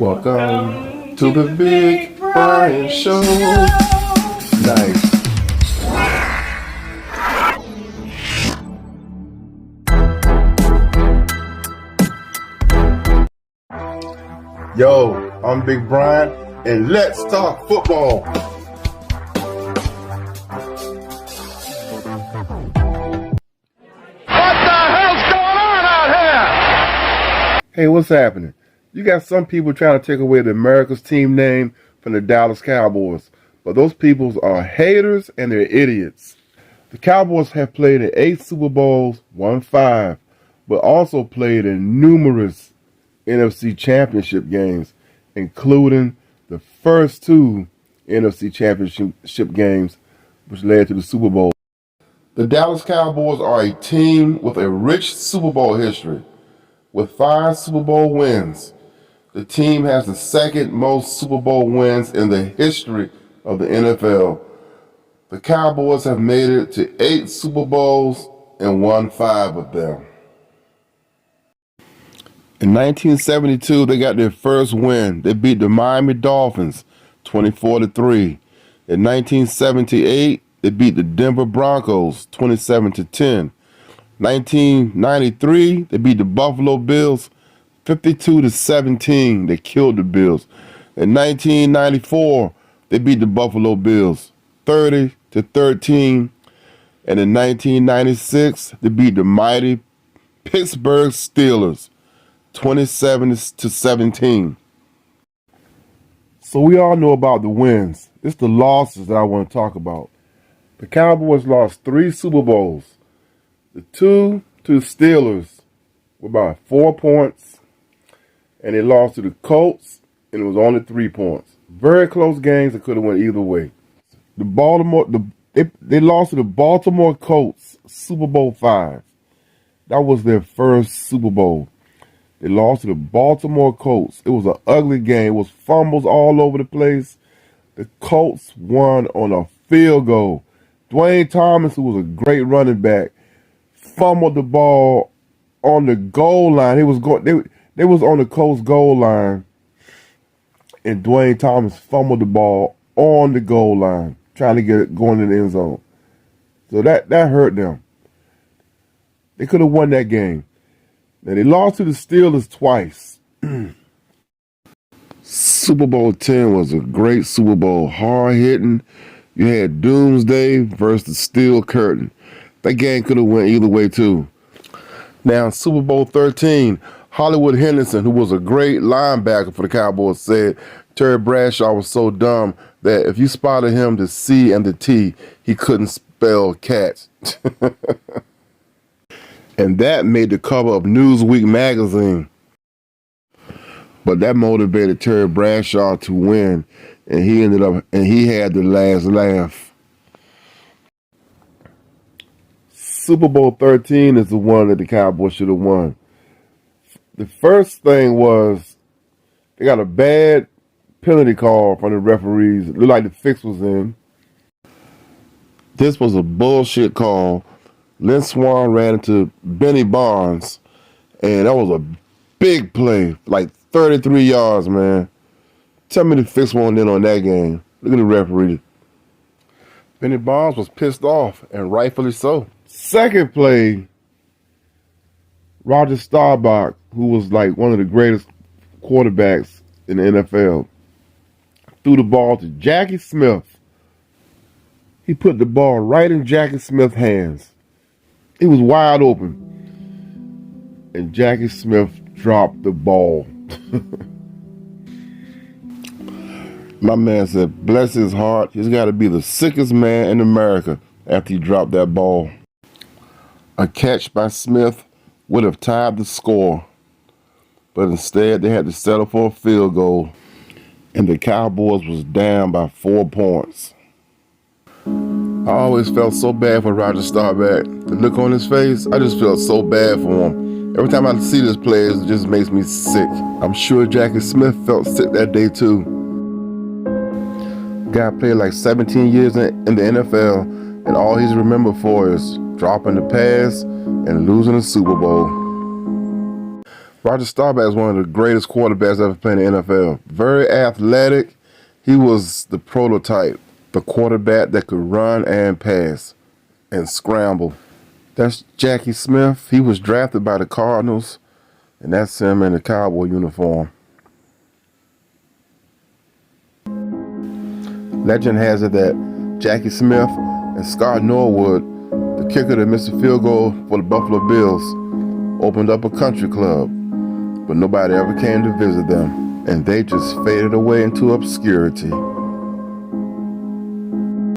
Welcome to the Big Brian Show. Nice. Yo, I'm Big Brian, and let's talk football. What the hell's going on out here? Hey, what's happening? You got some people trying to take away the America's team name from the Dallas Cowboys, but those people are haters and they're idiots. The Cowboys have played in 8 Super Bowls, won 5, but also played in numerous NFC Championship games, including the first 2 NFC Championship games, which led to the Super Bowl. The Dallas Cowboys are a team with a rich Super Bowl history. With 5 Super Bowl wins, the team has the second most Super Bowl wins in the history of the NFL. The Cowboys have made it to 8 Super Bowls and won 5 of them. In 1972, they got their first win. They beat the Miami Dolphins 24-3. In 1978, they beat the Denver Broncos 27-10. 1993, they beat the Buffalo Bills 52-17. They killed the Bills. In 1994, they beat the Buffalo Bills 30-13. And in 1996, they beat the mighty Pittsburgh Steelers 27-17. So we all know about the wins. It's the losses that I want to talk about. The Cowboys lost 3 Super Bowls. The 2 to the Steelers were by 4 points, and they lost to the Colts, and it was only 3 points. Very close games that could have went either way. They lost to the Baltimore Colts, Super Bowl V. That was their first Super Bowl. They lost to the Baltimore Colts. It was an ugly game. It was fumbles all over the place. The Colts won on a field goal. Dwayne Thomas, who was a great running back, fumbled the ball on the goal line. They was on the Colts goal line, and Dwayne Thomas fumbled the ball on the goal line, trying to get it going in the end zone. So that hurt them. They could have won that game. Now they lost to the Steelers twice. Super Bowl X was a great Super Bowl, hard hitting. You had Doomsday versus the Steel Curtain. That game could have went either way, too. Now, Super Bowl XIII, Hollywood Henderson, who was a great linebacker for the Cowboys, said Terry Bradshaw was so dumb that if you spotted him the C and the T, he couldn't spell cat. And that made the cover of Newsweek magazine. But that motivated Terry Bradshaw to win, and he had the last laugh. Super Bowl XIII is the one that the Cowboys should have won. The first thing was they got a bad penalty call from the referees. It looked like the fix was in. This was a bullshit call. Lynn Swann ran into Benny Barnes, and that was a big play, like 33 yards, man. Tell me the fix wasn't in on that game. Look at the referee. Benny Barnes was pissed off, and rightfully so. Second play, Roger Staubach, who was like one of the greatest quarterbacks in the NFL, threw the ball to Jackie Smith. He put the ball right in Jackie Smith's hands. He was wide open. And Jackie Smith dropped the ball. My man said, bless his heart, he's got to be the sickest man in America after he dropped that ball. A catch by Smith would have tied the score, but instead they had to settle for a field goal, and the Cowboys was down by 4 points. I always felt so bad for Roger Staubach. The look on his face, I just felt so bad for him. Every time I see this play, it just makes me sick. I'm sure Jackie Smith felt sick that day too. Guy played like 17 years in the NFL, and all he's remembered for is dropping the pass and losing the Super Bowl. Roger Staubach is one of the greatest quarterbacks ever played in the NFL. Very athletic. He was the prototype, the quarterback that could run and pass and scramble. That's Jackie Smith. He was drafted by the Cardinals, and that's him in the Cowboy uniform. Legend has it that Jackie Smith and Scott Norwood, the kicker that missed a field goal for the Buffalo Bills, opened up a country club, but nobody ever came to visit them, and they just faded away into obscurity.